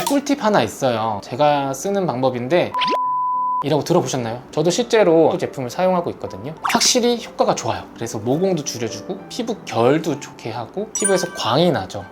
꿀팁 하나 있어요. 제가 쓰는 방법인데 이라고 들어보셨나요? 저도 실제로 제품을 사용하고 있거든요. 확실히 효과가 좋아요. 그래서 모공도 줄여주고 피부 결도 좋게 하고 피부에서 광이 나죠.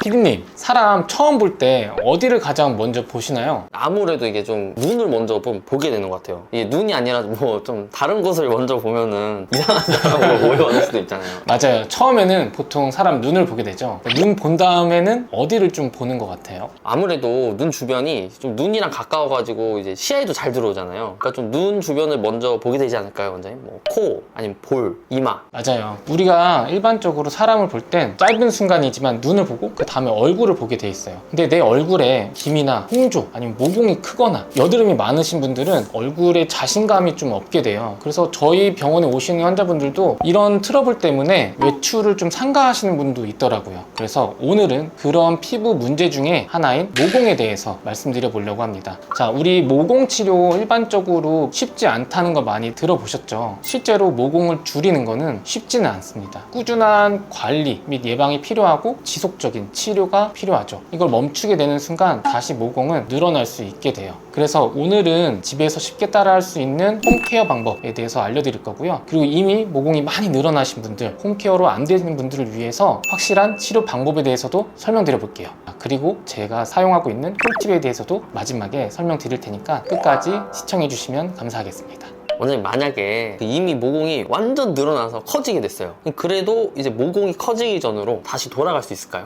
피디님, 사람 처음 볼 때 어디를 가장 먼저 보시나요? 아무래도 이게 좀 눈을 먼저 보게 되는 것 같아요. 이게 눈이 아니라 뭐 좀 다른 곳을 먼저 보면은 이상한 사람으로 오해받을 수도 있잖아요. 맞아요. 처음에는 보통 사람 눈을 보게 되죠. 눈 본 다음에는 어디를 좀 보는 것 같아요? 아무래도 눈 주변이 좀 눈이랑 가까워가지고 이제 시야에도 잘 들어오잖아요. 그러니까 좀 눈 주변을 먼저 보게 되지 않을까요, 원장님? 뭐 코, 아니면 볼, 이마. 맞아요. 우리가 일반적으로 사람을 볼 땐 짧은 순간이지만 눈을 보고 그 다음에 얼굴을 보게 돼 있어요. 근데 내 얼굴에 기미나 홍조 아니면 모공이 크거나 여드름이 많으신 분들은 얼굴에 자신감이 좀 없게 돼요. 그래서 저희 병원에 오시는 환자분들도 이런 트러블 때문에 외출을 좀 삼가하시는 분도 있더라고요. 그래서 오늘은 그런 피부 문제 중에 하나인 모공에 대해서 말씀드려 보려고 합니다. 자, 우리 모공 치료 일반적으로 쉽지 않다는 거 많이 들어보셨죠? 실제로 모공을 줄이는 거는 쉽지는 않습니다. 꾸준한 관리 및 예방이 필요하고 지속적인 치료가 필요하죠. 이걸 멈추게 되는 순간 다시 모공은 늘어날 수 있게 돼요. 그래서 오늘은 집에서 쉽게 따라할 수 있는 홈케어 방법에 대해서 알려드릴 거고요. 그리고 이미 모공이 많이 늘어나신 분들, 홈케어로 안 되는 분들을 위해서 확실한 치료 방법에 대해서도 설명드려 볼게요. 그리고 제가 사용하고 있는 꿀팁에 대해서도 마지막에 설명드릴 테니까 끝까지 시청해 주시면 감사하겠습니다. 원장님, 만약에 이미 모공이 완전 늘어나서 커지게 됐어요. 그래도 이제 모공이 커지기 전으로 다시 돌아갈 수 있을까요?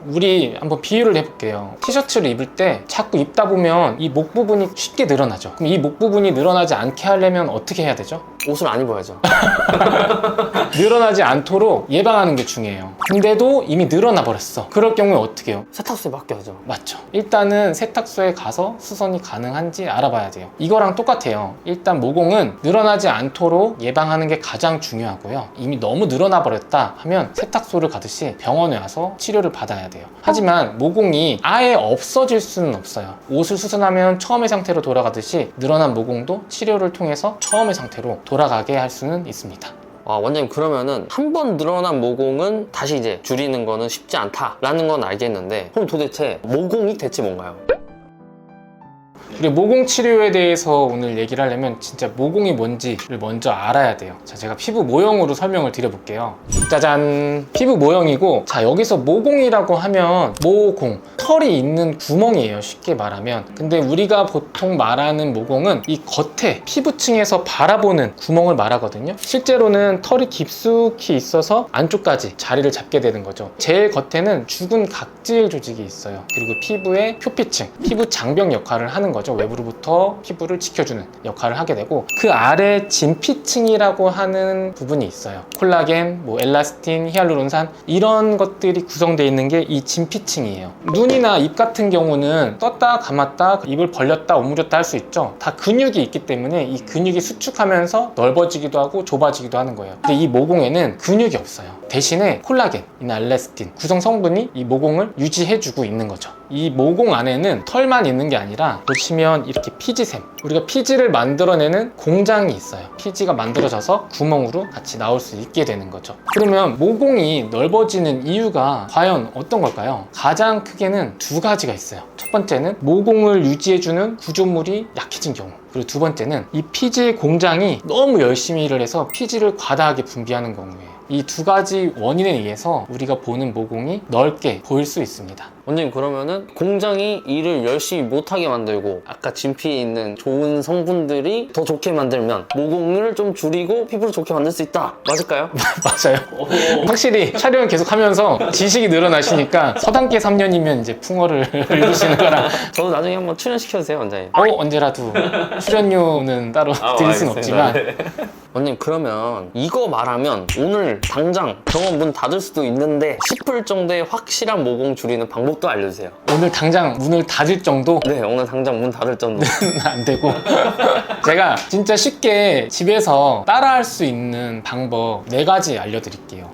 우리 한번 비유를 해볼게요. 티셔츠를 입을 때 자꾸 입다 보면 이 목 부분이 쉽게 늘어나죠. 그럼 이 목 부분이 늘어나지 않게 하려면 어떻게 해야 되죠? 옷을 안 입어야죠. 늘어나지 않도록 예방하는 게 중요해요. 근데도 이미 늘어나 버렸어. 그럴 경우에 어떻게 해요? 세탁소에 맡겨야죠. 맞죠. 일단은 세탁소에 가서 수선이 가능한지 알아봐야 돼요. 이거랑 똑같아요. 일단 모공은 늘어나지 않도록 예방하는 게 가장 중요하고요. 이미 너무 늘어나 버렸다 하면 세탁소를 가듯이 병원에 와서 치료를 받아야 돼요. 하지만 모공이 아예 없어질 수는 없어요. 옷을 수선하면 처음의 상태로 돌아가듯이 늘어난 모공도 치료를 통해서 처음의 상태로 돌아가게 할 수는 있습니다. 원장님, 그러면은 한 번 늘어난 모공은 다시 이제 줄이는 거는 쉽지 않다라는 건 알겠는데, 그럼 도대체 모공이 대체 뭔가요? 그리고 모공 치료에 대해서 오늘 얘기를 하려면 진짜 모공이 뭔지를 먼저 알아야 돼요. 자, 제가 피부 모형으로 설명을 드려볼게요. 짜잔! 피부 모형이고, 자, 여기서 모공이라고 하면 모공, 털이 있는 구멍이에요. 쉽게 말하면. 근데 우리가 보통 말하는 모공은 이 겉에 피부층에서 바라보는 구멍을 말하거든요. 실제로는 털이 깊숙이 있어서 안쪽까지 자리를 잡게 되는 거죠. 제일 겉에는 죽은 각질 조직이 있어요. 그리고 피부의 표피층, 피부 장벽 역할을 하는 거죠. 외부로부터 피부를 지켜주는 역할을 하게 되고, 그 아래 진피층이라고 하는 부분이 있어요. 콜라겐, 엘라스틴, 히알루론산, 이런 것들이 구성되어 있는 게 이 진피층이에요. 눈이나 입 같은 경우는 떴다 감았다, 입을 벌렸다 오므렸다 할 수 있죠. 다 근육이 있기 때문에 이 근육이 수축하면서 넓어지기도 하고 좁아지기도 하는 거예요. 근데 이 모공에는 근육이 없어요. 대신에 콜라겐이나 엘라스틴 구성 성분이 이 모공을 유지해주고 있는 거죠. 이 모공 안에는 털만 있는 게 아니라 보시면 이렇게 피지샘, 우리가 피지를 만들어내는 공장이 있어요. 피지가 만들어져서 구멍으로 같이 나올 수 있게 되는 거죠. 그러면 모공이 넓어지는 이유가 과연 어떤 걸까요? 가장 크게는 두 가지가 있어요. 첫 번째는 모공을 유지해주는 구조물이 약해진 경우, 그리고 두 번째는 이 피지 공장이 너무 열심히 일을 해서 피지를 과다하게 분비하는 경우예요. 이 두 가지 원인에 의해서 우리가 보는 모공이 넓게 보일 수 있습니다. 원장님, 그러면은 공장이 일을 열심히 못하게 만들고 아까 진피에 있는 좋은 성분들이 더 좋게 만들면 모공을 좀 줄이고 피부를 좋게 만들 수 있다, 맞을까요? 맞아요. 확실히 촬영을 계속 하면서 지식이 늘어나시니까 서당계 3년이면 이제 풍어를 읽으시는 거랑 저도 나중에 한번 출연시켜주세요, 원장님. 언제라도 출연료는 따로 드릴 수는 없지만 원장님, 그러면 이거 말하면 오늘 당장 병원 문 닫을 수도 있는데 싶을 정도의 확실한 모공 줄이는 방법도 알려주세요. 오늘 당장 문을 닫을 정도? 네, 오늘 당장 문 닫을 정도. 안 되고 제가 진짜 쉽게 집에서 따라할 수 있는 방법 4가지 알려드릴게요.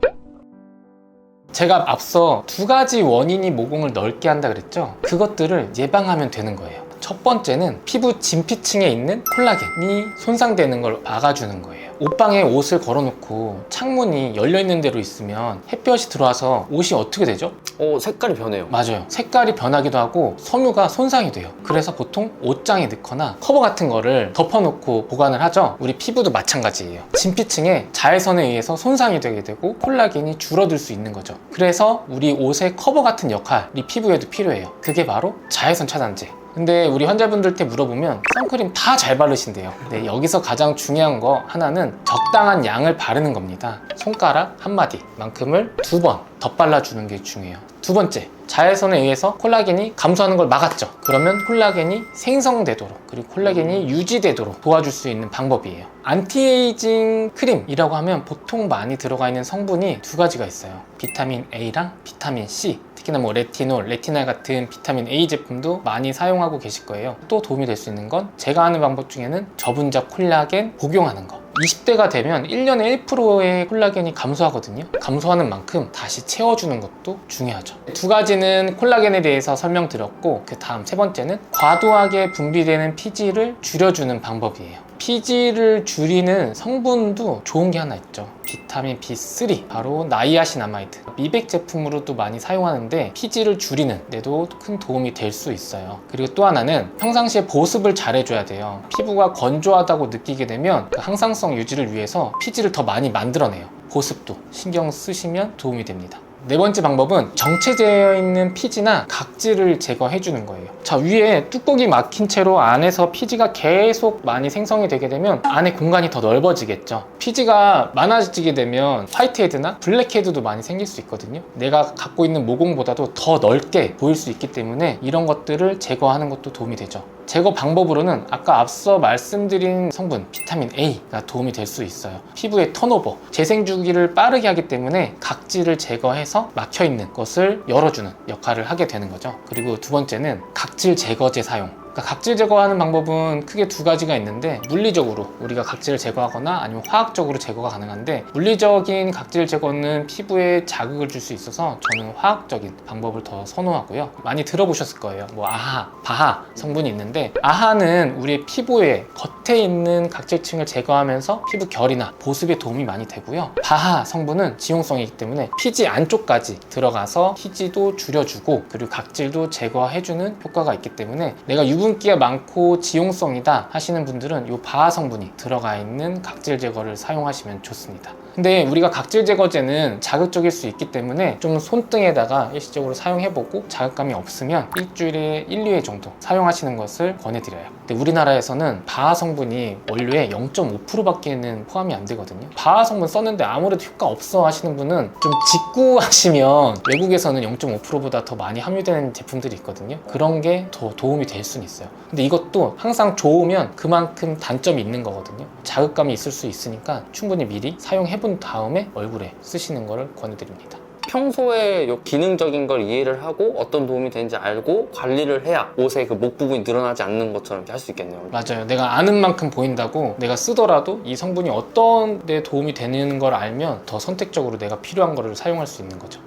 제가 앞서 두 가지 원인이 모공을 넓게 한다 그랬죠? 그것들을 예방하면 되는 거예요. 첫 번째는 피부 진피층에 있는 콜라겐이 손상되는 걸 막아주는 거예요. 옷방에 옷을 걸어놓고 창문이 열려있는 대로 있으면 햇볕이 들어와서 옷이 어떻게 되죠? 색깔이 변해요. 맞아요. 색깔이 변하기도 하고 섬유가 손상이 돼요. 그래서 보통 옷장에 넣거나 커버 같은 거를 덮어놓고 보관을 하죠. 우리 피부도 마찬가지예요. 진피층에 자외선에 의해서 손상이 되게 되고 콜라겐이 줄어들 수 있는 거죠. 그래서 우리 옷의 커버 같은 역할이 피부에도 필요해요. 그게 바로 자외선 차단제. 근데 우리 환자분들한테 물어보면 선크림 다 잘 바르신대요. 근데 여기서 가장 중요한 거 하나는 적당한 양을 바르는 겁니다. 손가락 한 마디만큼을 2번 덧발라주는 게 중요해요. 두 번째, 자외선에 의해서 콜라겐이 감소하는 걸 막았죠. 그러면 콜라겐이 생성되도록 그리고 콜라겐이 유지되도록 도와줄 수 있는 방법이에요. 안티에이징 크림이라고 하면 보통 많이 들어가 있는 성분이 두 가지가 있어요. 비타민 A랑 비타민 C. 특히나 뭐 레티놀, 레티날 같은 비타민 A 제품도 많이 사용하고 계실 거예요. 또 도움이 될 수 있는 건 제가 하는 방법 중에는 저분자 콜라겐 복용하는 거. 20대가 되면 1년에 1%의 콜라겐이 감소하거든요. 감소하는 만큼 다시 채워주는 것도 중요하죠. 두 가지는 콜라겐에 대해서 설명드렸고, 그 다음 세 번째는 과도하게 분비되는 피지를 줄여주는 방법이에요. 피지를 줄이는 성분도 좋은 게 하나 있죠. 비타민 B3, 바로 나이아신아마이드. 미백 제품으로도 많이 사용하는데 피지를 줄이는 데도 큰 도움이 될 수 있어요. 그리고 또 하나는 평상시에 보습을 잘 해줘야 돼요. 피부가 건조하다고 느끼게 되면 그 항상성 유지를 위해서 피지를 더 많이 만들어내요. 보습도 신경 쓰시면 도움이 됩니다. 네 번째 방법은 정체되어 있는 피지나 각질을 제거해 주는 거예요. 자, 위에 뚜껑이 막힌 채로 안에서 피지가 계속 많이 생성이 되게 되면 안에 공간이 더 넓어지겠죠. 피지가 많아지게 되면 화이트헤드나 블랙헤드도 많이 생길 수 있거든요. 내가 갖고 있는 모공보다도 더 넓게 보일 수 있기 때문에 이런 것들을 제거하는 것도 도움이 되죠. 제거 방법으로는 아까 앞서 말씀드린 성분 비타민 A가 도움이 될 수 있어요. 피부의 턴오버, 재생 주기를 빠르게 하기 때문에 각질을 제거해서 막혀있는 것을 열어주는 역할을 하게 되는 거죠. 그리고 두 번째는 각질 제거제 사용. 그러니까 각질 제거하는 방법은 크게 두 가지가 있는데, 물리적으로 우리가 각질을 제거하거나 아니면 화학적으로 제거가 가능한데, 물리적인 각질 제거는 피부에 자극을 줄 수 있어서 저는 화학적인 방법을 더 선호하고요. 많이 들어보셨을 거예요. 뭐 아하, 바하 성분이 있는데, 아하는 우리의 피부의 겉에 있는 각질층을 제거하면서 피부 결이나 보습에 도움이 많이 되고요. 바하 성분은 지용성이기 때문에 피지 안쪽까지 들어가서 피지도 줄여주고 그리고 각질도 제거해주는 효과가 있기 때문에 내가 유분기가 많고 지용성이다 하시는 분들은 이 바하 성분이 들어가 있는 각질 제거를 사용하시면 좋습니다. 근데 우리가 각질 제거제는 자극적일 수 있기 때문에 좀 손등에다가 일시적으로 사용해보고 자극감이 없으면 일주일에 1, 2회 정도 사용하시는 것을 권해드려요. 근데 우리나라에서는 바하 성분이 원료의 0.5%밖에는 포함이 안 되거든요. 바하 성분 썼는데 아무래도 효과 없어 하시는 분은 좀 직구하시면 외국에서는 0.5%보다 더 많이 함유되는 제품들이 있거든요. 그런 게 더 도움이 될 수는 있어요. 근데 이것도 항상 좋으면 그만큼 단점이 있는 거거든요. 자극감이 있을 수 있으니까 충분히 미리 사용해본 다음에 얼굴에 쓰시는 것을 권해드립니다. 평소에 요 기능적인 걸 이해를 하고 어떤 도움이 되는지 알고 관리를 해야 옷의 그 목 부분이 늘어나지 않는 것처럼 할 수 있겠네요. 맞아요. 내가 아는 만큼 보인다고 내가 쓰더라도 이 성분이 어떤 데 도움이 되는 걸 알면 더 선택적으로 내가 필요한 거를 사용할 수 있는 거죠.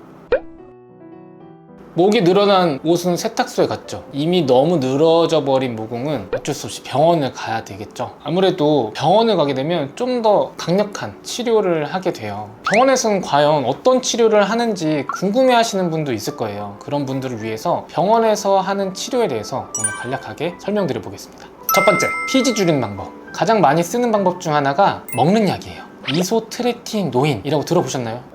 목이 늘어난 옷은 세탁소에 갔죠. 이미 너무 늘어져 버린 모공은 어쩔 수 없이 병원을 가야 되겠죠. 아무래도 병원을 가게 되면 좀 더 강력한 치료를 하게 돼요. 병원에서는 과연 어떤 치료를 하는지 궁금해 하시는 분도 있을 거예요. 그런 분들을 위해서 병원에서 하는 치료에 대해서 오늘 간략하게 설명드려 보겠습니다. 첫 번째, 피지 줄이는 방법. 가장 많이 쓰는 방법 중 하나가 먹는 약이에요. 이소트레티노인이라고 들어보셨나요?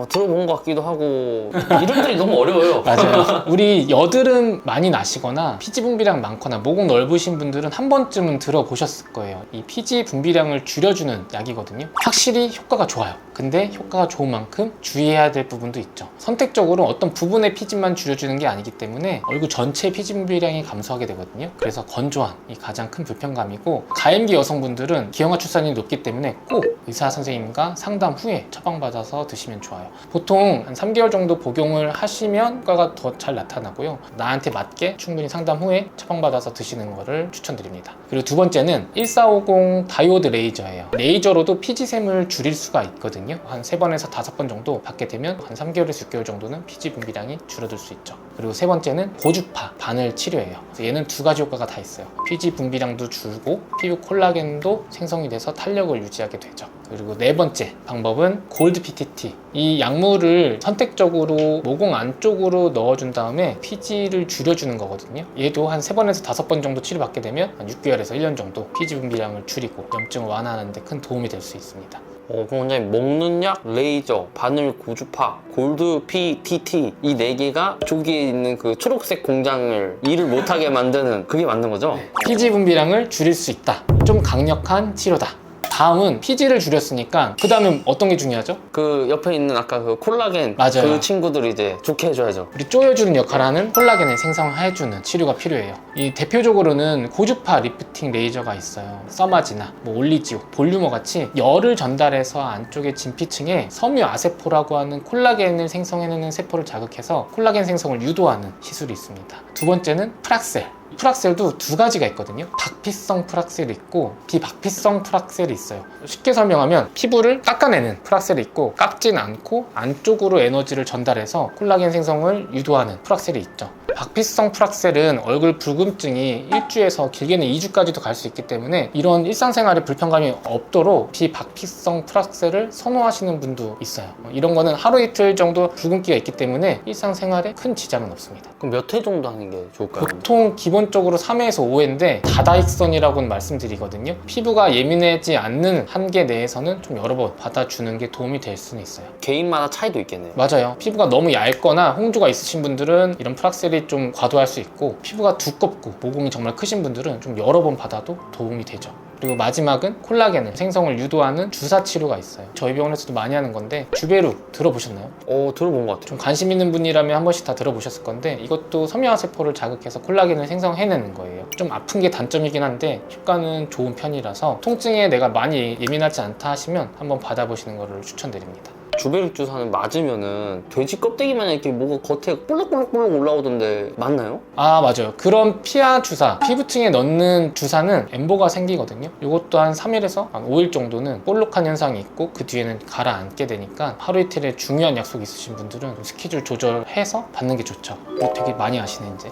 들어본 것 같기도 하고 이름들이 너무 어려워요. 맞아요. 우리 여드름 많이 나시거나 피지 분비량 많거나 모공 넓으신 분들은 한 번쯤은 들어보셨을 거예요. 이 피지 분비량을 줄여주는 약이거든요. 확실히 효과가 좋아요. 근데 효과가 좋은 만큼 주의해야 될 부분도 있죠. 선택적으로 어떤 부분의 피지만 줄여주는 게 아니기 때문에 얼굴 전체 피지 분비량이 감소하게 되거든요. 그래서 건조함이 가장 큰 불편감이고, 가임기 여성분들은 기형아 출산이 높기 때문에 꼭 의사 선생님과 상담 후에 처방받아서 드시면 좋아요. 보통 한 3개월 정도 복용을 하시면 효과가 더 잘 나타나고요. 나한테 맞게 충분히 상담 후에 처방받아서 드시는 거를 추천드립니다. 그리고 두 번째는 1450 다이오드 레이저예요. 레이저로도 피지샘을 줄일 수가 있거든요. 한 3번에서 5번 정도 받게 되면 한 3개월에서 6개월 정도는 피지 분비량이 줄어들 수 있죠. 그리고 세 번째는 고주파 바늘 치료예요. 그래서 얘는 두 가지 효과가 다 있어요. 피지 분비량도 줄고 피부 콜라겐도 생성이 돼서 탄력을 유지하게 되죠. 그리고 네 번째 방법은 골드 PTT. 이 약물을 선택적으로 모공 안쪽으로 넣어준 다음에 피지를 줄여주는 거거든요. 얘도 한 3번에서 5번 정도 치료받게 되면 한 6개월에서 1년 정도 피지 분비량을 줄이고 염증을 완화하는 데 큰 도움이 될 수 있습니다. 그럼 원장님, 먹는 약, 레이저, 바늘 고주파, 골드 PTT 이 4개가 조기에 있는 그 초록색 공장을 일을 못하게 만드는 그게 맞는 거죠? 피지 분비량을 줄일 수 있다. 좀 강력한 치료다. 다음은 피지를 줄였으니까 그 다음은 어떤 게 중요하죠? 그 옆에 있는 아까 그 콜라겐 맞아요. 그 친구들 이제 좋게 해줘야죠. 우리 조여주는 역할을 하는 콜라겐을 생성해주는 치료가 필요해요. 이 대표적으로는 고주파 리프팅 레이저가 있어요. 써마지나 뭐 올리지오, 볼륨어 같이 열을 전달해서 안쪽에 진피층에 섬유 아세포라고 하는 콜라겐을 생성해내는 세포를 자극해서 콜라겐 생성을 유도하는 시술이 있습니다. 두 번째는 프락셀. 프락셀도 두 가지가 있거든요. 박피성 프락셀이 있고 비박피성 프락셀이 있어요. 쉽게 설명하면 피부를 깎아내는 프락셀이 있고 깎진 않고 안쪽으로 에너지를 전달해서 콜라겐 생성을 유도하는 프락셀이 있죠. 박피성 프락셀은 얼굴 붉음증이 1주에서 길게는 2주까지도 갈 수 있기 때문에 이런 일상생활에 불편감이 없도록 비박피성 프락셀을 선호하시는 분도 있어요. 이런 거는 하루 이틀 정도 붉은기가 있기 때문에 일상생활에 큰 지장은 없습니다. 그럼 몇 회 정도 하는 게 좋을까요? 보통 기본적으로 3회에서 5회인데 다다익선이라고는 말씀드리거든요. 피부가 예민하지 않는 한계 내에서는 좀 여러 번 받아주는 게 도움이 될 수는 있어요. 개인마다 차이도 있겠네요. 맞아요. 피부가 너무 얇거나 홍조가 있으신 분들은 이런 프락셀이 좀 과도할 수 있고, 피부가 두껍고 모공이 정말 크신 분들은 좀 여러 번 받아도 도움이 되죠. 그리고 마지막은 콜라겐을 생성을 유도하는 주사 치료가 있어요. 저희 병원에서도 많이 하는 건데 주베루 들어보셨나요? 들어본 것 같아요. 좀 관심 있는 분이라면 한 번씩 다 들어보셨을 건데, 이것도 섬유화세포를 자극해서 콜라겐을 생성해내는 거예요. 좀 아픈 게 단점이긴 한데 효과는 좋은 편이라서 통증에 내가 많이 예민하지 않다 하시면 한번 받아보시는 것을 추천드립니다. 주베릭 주사는 맞으면은 돼지 껍데기 마냥 이렇게 뭐가 겉에 볼록볼록볼록 올라오던데 맞나요? 아, 맞아요. 그런 피하 주사, 피부층에 넣는 주사는 엠보가 생기거든요. 이것도 한 3일에서 한 5일 정도는 볼록한 현상이 있고 그 뒤에는 가라앉게 되니까 하루 이틀에 중요한 약속 있으신 분들은 스케줄 조절해서 받는 게 좋죠. 되게 많이 아시네 이제.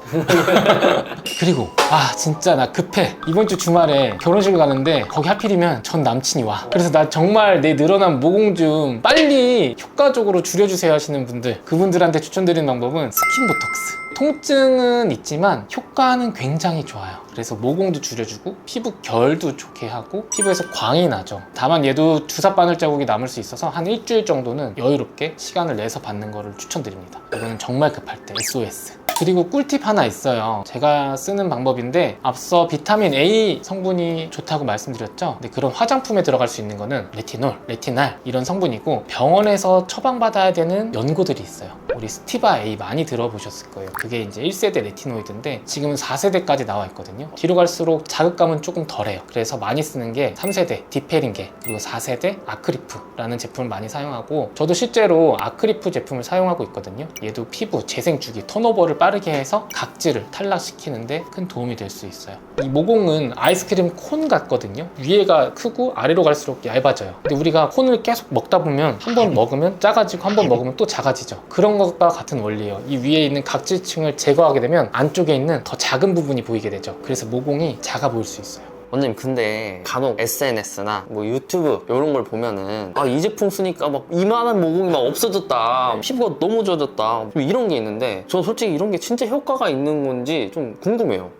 그리고 진짜 나 급해. 이번 주 주말에 결혼식을 가는데 거기 하필이면 전 남친이 와. 그래서 나 정말 내 늘어난 모공 좀 빨리 효과적으로 줄여주세요 하시는 분들, 그분들한테 추천드리는 방법은 스킨보톡스. 통증은 있지만 효과는 굉장히 좋아요. 그래서 모공도 줄여주고 피부 결도 좋게 하고 피부에서 광이 나죠. 다만 얘도 주사 바늘 자국이 남을 수 있어서 한 일주일 정도는 여유롭게 시간을 내서 받는 거를 추천드립니다. 이거는 정말 급할 때 SOS. 그리고 꿀팁 하나 있어요. 제가 쓰는 방법인데, 앞서 비타민 A 성분이 좋다고 말씀드렸죠. 근데 그런 화장품에 들어갈 수 있는 거는 레티놀, 레티날 이런 성분이고, 병원에서 처방받아야 되는 연고들이 있어요. 우리 스티바 A 많이 들어보셨을 거예요. 그게 이제 1세대 레티노이드인데 지금은 4세대까지 나와 있거든요. 뒤로 갈수록 자극감은 조금 덜해요. 그래서 많이 쓰는 게 3세대 디페린게, 그리고 4세대 아크리프라는 제품을 많이 사용하고, 저도 실제로 아크리프 제품을 사용하고 있거든요. 얘도 피부 재생주기, 턴오버를 빠르게 해서 각질을 탈락시키는데 큰 도움이 될 수 있어요. 이 모공은 아이스크림 콘 같거든요. 위에가 크고 아래로 갈수록 얇아져요. 근데 우리가 콘을 계속 먹다 보면 한 번 먹으면 작아지고 한 번 먹으면 또 작아지죠. 그런 것과 같은 원리예요. 이 위에 있는 각질층을 제거하게 되면 안쪽에 있는 더 작은 부분이 보이게 되죠. 그래서 모공이 작아 보일 수 있어요. 원장님, 근데 간혹 SNS나 뭐 유튜브 이런 걸 보면은 이 제품 쓰니까 막 이만한 모공이 막 없어졌다, 피부가 너무 좋아졌다, 이런 게 있는데 저는 솔직히 이런 게 진짜 효과가 있는 건지 좀 궁금해요.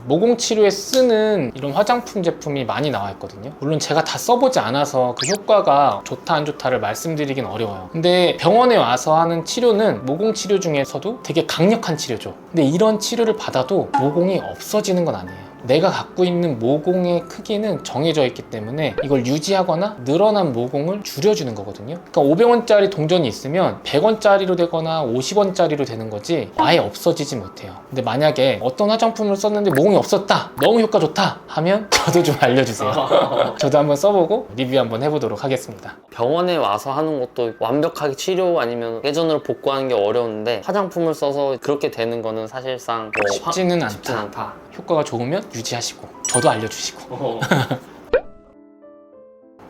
모공 치료에 쓰는 이런 화장품 제품이 많이 나와 있거든요. 물론 제가 다 써보지 않아서 그 효과가 좋다 안 좋다를 말씀드리긴 어려워요. 근데 병원에 와서 하는 치료는 모공 치료 중에서도 되게 강력한 치료죠. 근데 이런 치료를 받아도 모공이 없어지는 건 아니에요. 내가 갖고 있는 모공의 크기는 정해져 있기 때문에 이걸 유지하거나 늘어난 모공을 줄여주는 거거든요. 그러니까 500원짜리 동전이 있으면 100원짜리로 되거나 50원짜리로 되는 거지 아예 없어지지 못해요. 근데 만약에 어떤 화장품을 썼는데 모공이 없었다, 너무 효과 좋다 하면 저도 좀 알려주세요. 저도 한번 써보고 리뷰 한번 해보도록 하겠습니다. 병원에 와서 하는 것도 완벽하게 치료 아니면 예전으로 복구하는 게 어려운데 화장품을 써서 그렇게 되는 거는 사실상 뭐 쉽지는 쉽진 않다. 효과가 좋으면 유지하시고 저도 알려주시고.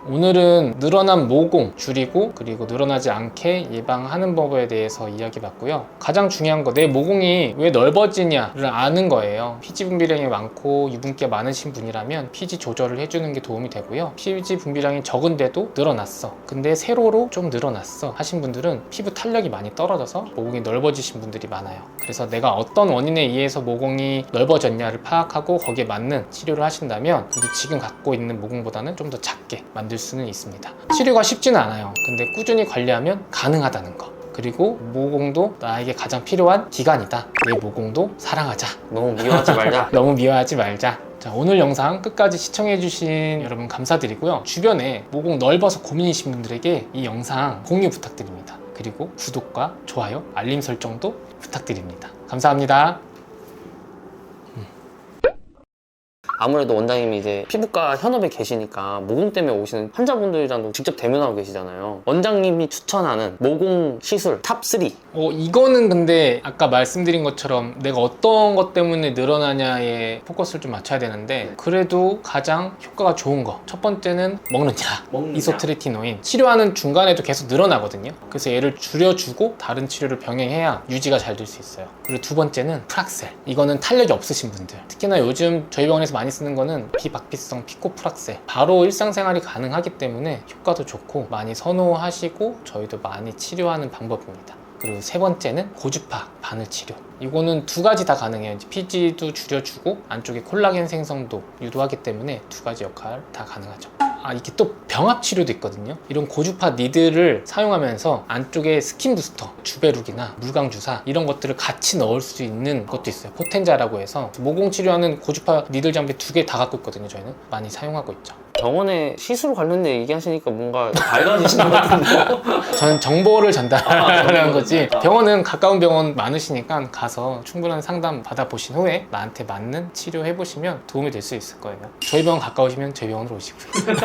오늘은 늘어난 모공 줄이고 그리고 늘어나지 않게 예방하는 법에 대해서 이야기해봤고요. 가장 중요한 거, 내 모공이 왜 넓어지냐를 아는 거예요. 피지 분비량이 많고 유분기가 많으신 분이라면 피지 조절을 해주는 게 도움이 되고요. 피지 분비량이 적은데도 늘어났어, 근데 세로로 좀 늘어났어 하신 분들은 피부 탄력이 많이 떨어져서 모공이 넓어지신 분들이 많아요. 그래서 내가 어떤 원인에 의해서 모공이 넓어졌냐를 파악하고 거기에 맞는 치료를 하신다면 그래도 지금 갖고 있는 모공보다는 좀 더 작게 만들 수는 있습니다. 치료가 쉽지는 않아요. 근데 꾸준히 관리하면 가능하다는 거. 그리고 모공도 나에게 가장 필요한 기관이다. 내 모공도 사랑하자. 너무 미워하지 말자. 너무 미워하지 말자. 자, 오늘 영상 끝까지 시청해주신 여러분 감사드리고요. 주변에 모공 넓어서 고민이신 분들에게 이 영상 공유 부탁드립니다. 그리고 구독과 좋아요, 알림 설정도 부탁드립니다. 감사합니다. 아무래도 원장님이 이제 피부과 현업에 계시니까 모공 때문에 오시는 환자분들이랑도 직접 대면하고 계시잖아요. 원장님이 추천하는 모공 시술 탑3. 이거는 근데 아까 말씀드린 것처럼 내가 어떤 것 때문에 늘어나냐에 포커스를 좀 맞춰야 되는데 그래도 가장 효과가 좋은 거 첫 번째는 먹는 약, 이소트레티노인. 치료하는 중간에도 계속 늘어나거든요. 그래서 얘를 줄여주고 다른 치료를 병행해야 유지가 잘 될 수 있어요. 그리고 두 번째는 프락셀. 이거는 탄력이 없으신 분들, 특히나 요즘 저희 병원에서 많이 쓰는 거는 비박피성 피코프락셀. 바로 일상생활이 가능하기 때문에 효과도 좋고 많이 선호하시고 저희도 많이 치료하는 방법입니다. 그리고 세 번째는 고주파 바늘 치료. 이거는 두 가지 다 가능해요. 피지도 줄여주고 안쪽에 콜라겐 생성도 유도하기 때문에 두 가지 역할 다 가능하죠. 이게 또 병합 치료도 있거든요. 이런 고주파 니들을 사용하면서 안쪽에 스킨 부스터, 주베룩이나 물광 주사 이런 것들을 같이 넣을 수 있는 것도 있어요. 포텐자라고 해서 모공 치료하는 고주파 니들 장비 두 개 다 갖고 있거든요. 저희는 많이 사용하고 있죠. 병원에 시술 관련된 얘기하시니까 뭔가 밝아지시는 것 같은데요? 저는 정보를 전달하는 거지. 병원은 가까운 병원 많으시니까 가서 충분한 상담 받아보신 후에 나한테 맞는 치료 해보시면 도움이 될 수 있을 거예요. 저희 병원 가까우시면 저희 병원으로 오시고요.